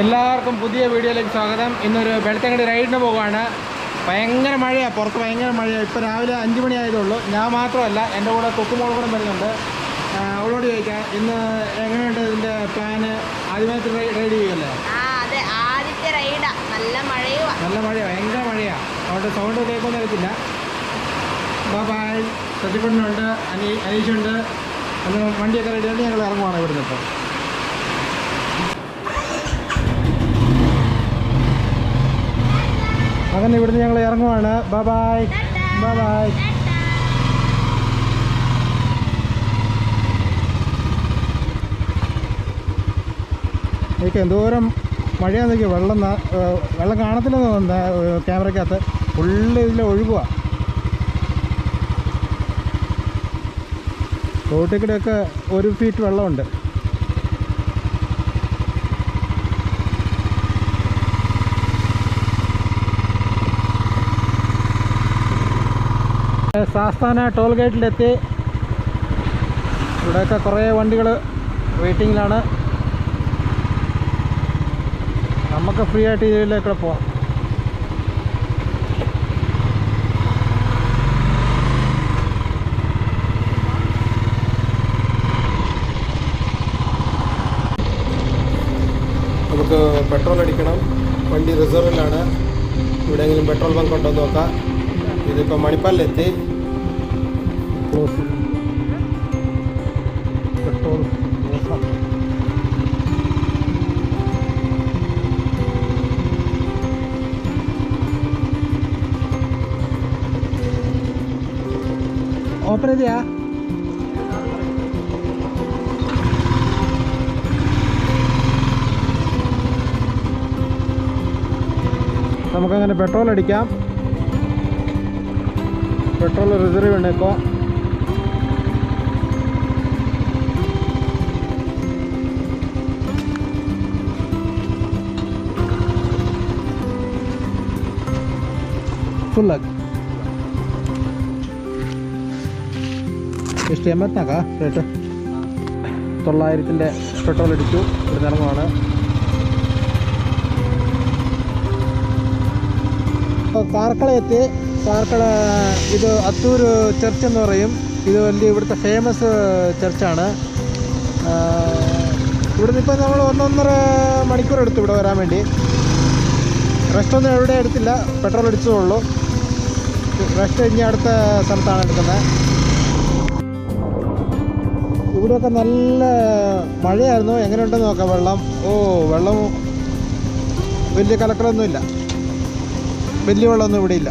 എല്ലാവർക്കും പുതിയ വീഡിയോയിലേക്ക് സ്വാഗതം. ഇന്നൊരു ബെൽത്തങ്ങാടി റൈഡിന് പോവുകയാണ്. ഭയങ്കര മഴയാണ്, പുറത്ത് ഭയങ്കര മഴയാണ്. ഇപ്പോൾ രാവിലെ 5 മണി ആയതുള്ളൂ. ഞാൻ മാത്രമല്ല, എൻ്റെ കൂടെ കൊക്കുമോൾ കൂടെ വരുന്നുണ്ട്. അവളോട് ചോദിക്കാം ഇന്ന് എങ്ങനെയുണ്ട് ഇതിൻ്റെ പ്ലാന്. ആദ്യമായിട്ട് റൈഡ് ചെയ്യുമല്ലേ? അതെ, ആദ്യത്തെ റൈഡാ. നല്ല മഴയാണ്, ഭയങ്കര മഴയാണ്. അവിടെ സൗണ്ട് കേൾക്കുമെന്ന് അറിയത്തില്ല. ബായ്. സത്യപ്പെടുന്നുണ്ട്, അനീഷുണ്ട്. അന്ന് വണ്ടിയൊക്കെ റെഡി ആയിട്ട് ഞങ്ങൾ ഇറങ്ങുവാണ് ഇവിടുന്ന്. ഇപ്പോൾ അങ്ങനെ ഇവിടുന്ന് ഞങ്ങൾ ഇറങ്ങുവാണ്. ബായ്. എനിക്ക് എന്തോരം മഴയാന്ന് നോക്കി. വെള്ളം കാണത്തില്ലെന്ന് തോന്നുന്നത് ക്യാമറയ്ക്കകത്ത്. ഫുള്ള് ഇതിൽ ഒഴുകുക. റോട്ടിൽ കൂടെയൊക്കെ 1 ഫീറ്റ് വെള്ളമുണ്ട്. സാസ്ഥാന ടോൾ ഗേറ്റിലെത്തി. ഇവിടെയൊക്കെ കുറേ വണ്ടികൾ വെയിറ്റിങ്ങിലാണ്. നമുക്ക് ഫ്രീ ആയിട്ട് ഇതിലേക്കൂടെ പോവാം. നമുക്ക് പെട്രോൾ അടിക്കണം. വണ്ടി റിസർവിലാണ്. എവിടെയെങ്കിലും പെട്രോൾ ബങ്ക് ഉണ്ടോ എന്ന് നോക്കാം. ഇതിപ്പോൾ മണിപ്പാലിലെത്തി. Petrol open ചെയ്തിയാ? നമുക്കങ്ങനെ പെട്രോൾ അടിക്കാം. പെട്രോൾ റിസർവ് ഉണ്ട് ഇപ്പോൾ. ಫುಲ್ಲಾಗಿ ಎಷ್ಟು ಎಂಬತ್ನಾಲ್ಕಾ ರೇಟು? 900 പെട്രോൾ അടിച്ചു. ഇവിടെ ഇറങ്ങുവാണ്. കാർക്കള എത്തി. കാർക്കള ഇത് അത്തൂർ ചർച്ച് എന്ന് പറയും. ഇത് വലിയ ഇവിടുത്തെ ഫേമസ് ചർച്ചാണ്. ഇവിടുന്ന് ഇപ്പം നമ്മൾ 1.5 മണിക്കൂർ എടുത്തു ഇവിടെ വരാൻ വേണ്ടി. റെസ്റ്റൊന്നും എവിടെ എടുത്തില്ല, പെട്രോൾ അടിച്ചതേ ഉള്ളൂ. റെസ്റ്റ് ഇനി അടുത്ത സ്ഥലത്താണ് എടുക്കുന്നത്. ഇവിടെയൊക്കെ നല്ല മഴയായിരുന്നു. എങ്ങനെയുണ്ടെന്ന് നോക്കാം വെള്ളം. വെള്ളം വലിയ കലക്കലൊന്നുമില്ല, വലിയ വെള്ളമൊന്നും ഇവിടെ ഇല്ല.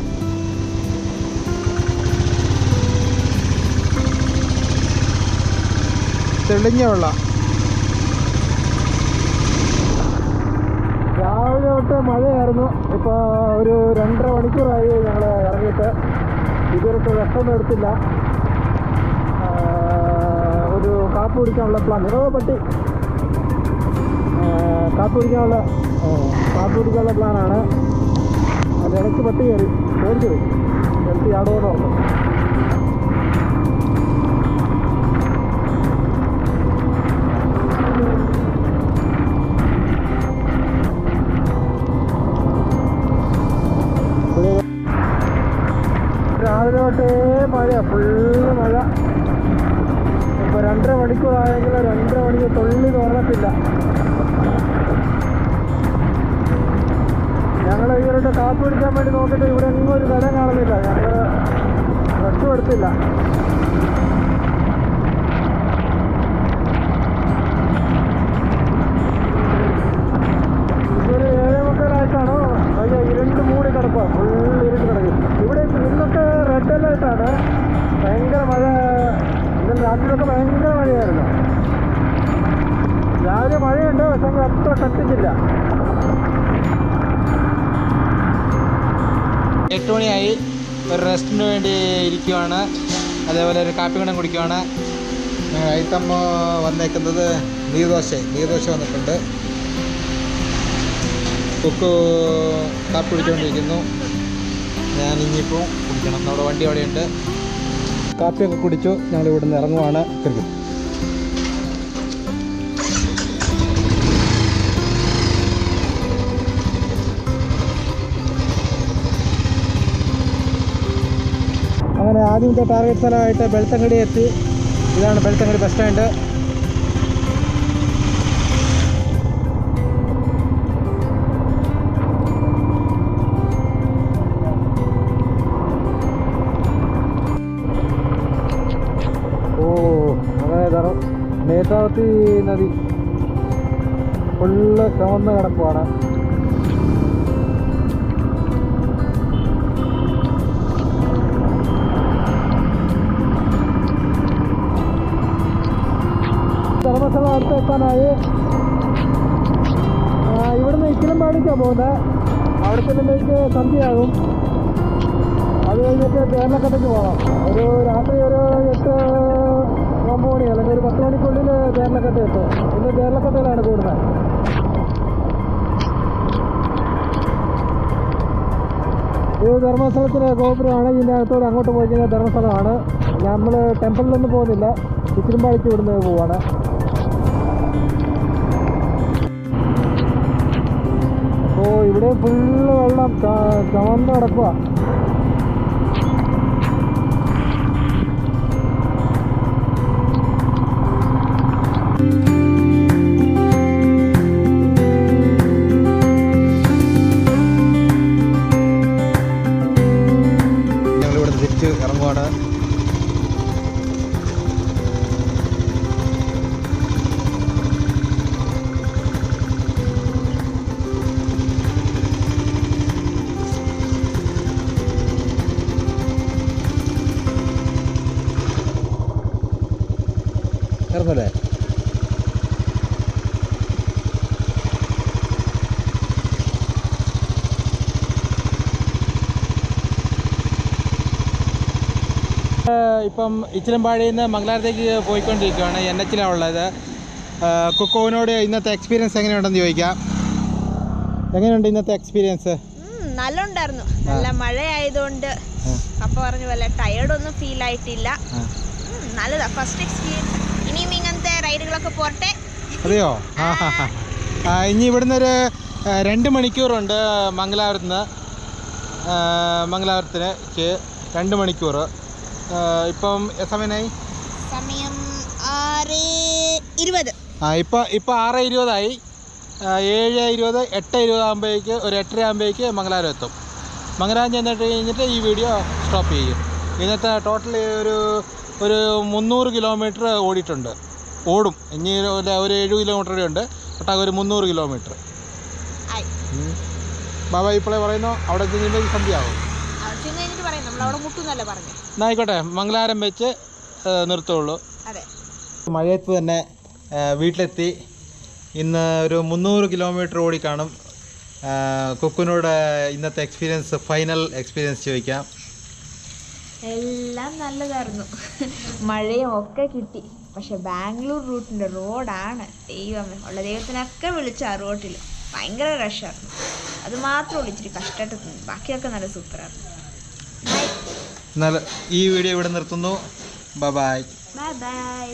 തെളിഞ്ഞ വെള്ളം. രാവിലെ തൊട്ട് മഴയായിരുന്നു. ഇപ്പോൾ ഒരു 2.5 മണിക്കൂറായി ഞങ്ങൾ ഇറങ്ങിയിട്ട്. ഇതുവരെ റെസ്റ്റൊന്നും എടുത്തില്ല. ഒരു കാപ്പി കുടിക്കാനുള്ള പ്ലാൻ. പട്ടി കാപ്പി കുടിക്കാനുള്ള പ്ലാനാണ്. അതിടയ്ക്ക് പട്ടി കയറി പേടിച്ചു പോയി. ഹെൽത്ത് യാടോടെ ഉള്ളു. രാവിലെ തൊട്ടേ മഴയാണ്, ഫുള്ള് മഴ. ഇപ്പോൾ 2.5 മണിക്കൂറായെങ്കിൽ 2.5 മണിക്കൂർ തൊള്ളി തോന്നത്തില്ല. ഞങ്ങൾ ഇവരുടെ കാപ്പി പിടിക്കാൻ വേണ്ടി നോക്കിയിട്ട് ഇവിടെ എങ്ങും ഒരു കട കാണുന്നില്ല. ഞങ്ങൾ റെസ്റ്റും എടുത്തില്ല. ഇതൊരു 7:45 വലിയ ഇരുണ്ട് മൂടി കിടക്കുക. ഫുൾ ഇരുണ്ട് കിടക്കും. ഇവിടെ ഇന്നൊക്കെ റെഡ് അലേർട്ടാണ്. ഭയങ്കര മഴ. ഇന്നലെ രാത്രിയിലൊക്കെ ഭയങ്കര മഴയായിരുന്നു. രാവിലെ മഴയുണ്ട്, പക്ഷേ അത്ര കത്തിച്ചില്ല. 8 മണിയായി. ഒരു റെസ്റ്റിന് വേണ്ടി ഇരിക്കുവാണ്. അതേപോലെ ഒരു കാപ്പി കണം കുടിക്കുവാണ്. ഐറ്റം വന്നേക്കുന്നത് നീർദോശ വന്നിട്ടുണ്ട്. കുക്ക് കാപ്പി കുടിച്ചുകൊണ്ടിരിക്കുന്നു. ഞാനിപ്പോൾ കുടിക്കണം. നമ്മുടെ വണ്ടി അവിടെയുണ്ട്. കാപ്പിയൊക്കെ കുടിച്ചു. ഞങ്ങൾ ഇവിടുന്ന് ഇറങ്ങുവാണ്. ആദ്യത്തെ ടാർഗറ്റ് സ്ഥലമായിട്ട് ബെൽത്തങ്കടി എത്തി. ഇതാണ് ബെൽത്തങ്കടി ബസ് സ്റ്റാൻഡ്. അങ്ങനെ നേത്രാവതി നദി ഫുള്ള് ചുവന്ന് കിടക്കുവാണ്. ധർമ്മസ്ഥലം അടുത്ത് എത്താനായി. ഇവിടുന്ന് ഇച്ചിലമ്പാടിക്കാണ് പോകുന്നത്. അവിടെ ചെല്ലുമ്പോഴേക്ക് സന്ധ്യയാകും. അത് കഴിഞ്ഞിട്ട് കേരളക്കട്ടയ്ക്ക് പോകണം. ഒരു രാത്രി ഒരു 8-9 മണി അല്ലെങ്കിൽ ഒരു 10 മണിക്കുള്ളിൽ കേരളക്കട്ട എത്തും. ഇന്ന് കേരളക്കട്ടയിലാണ് കൂടുന്നത്. ഇത് ധർമ്മസ്ഥലത്തിലെ ഗോപുരമാണ്. ഇതിൻ്റെ അകത്തോടെ അങ്ങോട്ട് പോയി കഴിഞ്ഞാൽ ധർമ്മസ്ഥലമാണ്. നമ്മൾ ടെമ്പിളിലൊന്നും പോകുന്നില്ല, ഇച്ചിലമ്പാടിക്ക് ഇവിടുന്ന് പോവാണ്. അപ്പോൾ ഇവിടെ ഫുള്ള് വെള്ളം ചുവന്ന് കിടക്കുക. ഞങ്ങളിവിടെ തിരിച്ച് ഇറങ്ങുവാണ്. ഇറങ്ങല്ലേ? ഇപ്പം ഇച്ചിലമ്പാടിയിൽ നിന്ന് മംഗലാരത്തേക്ക് പോയിക്കൊണ്ടിരിക്കുകയാണ്. NH ഉള്ളത്. കൊക്കോവിനോട് ഇന്നത്തെ എക്സ്പീരിയൻസ് എങ്ങനെയുണ്ടെന്ന് ചോദിക്കാം. എങ്ങനെയുണ്ട് ഇന്നത്തെ എക്സ്പീരിയൻസ്? നല്ല ഉണ്ടായിരുന്നു. നല്ല മഴ ആയതുകൊണ്ട് അപ്പൊ പറഞ്ഞ പോലെ ടയേർഡൊന്നും ഫീൽ ആയിട്ടില്ല. നല്ലതാ ഫസ്റ്റ് എക്സ്പീരിയൻസ്. ഇനിയും ഇങ്ങനത്തെ റൈഡുകളൊക്കെ പോട്ടെ. അതെയോ? ഇനി ഇവിടുന്ന് ഒരു 2 മണിക്കൂറുണ്ട് മംഗലാപുരത്തിലേക്ക് 2 മണിക്കൂർ. ഇപ്പം സമയമായി സമയം 6:20. ഇപ്പം 6:20 7:20 8:20 ആകുമ്പോഴേക്ക് ഒരു 8:30 ആകുമ്പോഴേക്ക് മംഗലാപുരം എത്തും. മംഗലാപുരം ചെന്നിട്ട് കഴിഞ്ഞിട്ട് ഈ വീഡിയോ സ്റ്റോപ്പ് ചെയ്യും. ഇന്നത്തെ ടോട്ടൽ ഒരു 300 കിലോമീറ്റർ ഓടും. ഇനി ഒരു 7 കിലോമീറ്റർ ഉണ്ട്. ഒട്ടാകെ ഒരു 300 കിലോമീറ്റർ. ബാബ ഇപ്പോഴേ പറയുന്നു അവിടെ ചെല്ലുമ്പോൾ സന്ധ്യയാവും. എന്നായിക്കോട്ടെ, മംഗലാപുരം വെച്ച് നിർത്തുള്ളൂ. മഴയത്ത് തന്നെ വീട്ടിലെത്തി. ഇന്ന് ഒരു 300 കിലോമീറ്റർ ഓടിക്കാണും. കൊക്കുനോട് ഇന്നത്തെ ഫൈനൽ എക്സ്പീരിയൻസ് ചോദിക്കാം. എല്ലാം നല്ലതായിരുന്നു. മഴയും ഒക്കെ കിട്ടി. പക്ഷെ ബാംഗ്ലൂർ റൂട്ടിൻ്റെ റോഡാണ് ദൈവമേ. ഉള്ള ദൈവത്തിനൊക്കെ വിളിച്ചു. ആ റോട്ടിൽ ഭയങ്കര റഷായിരുന്നു. അത് മാത്രമേ ഇച്ചിരി കഷ്ടമായിട്ട് തോന്നി. ബാക്കിയൊക്കെ നല്ല സൂപ്പറായിരുന്നു. എന്നാൽ ഈ വീഡിയോ ഇവിടെ നിർത്തുന്നു. Bye bye. Bye bye.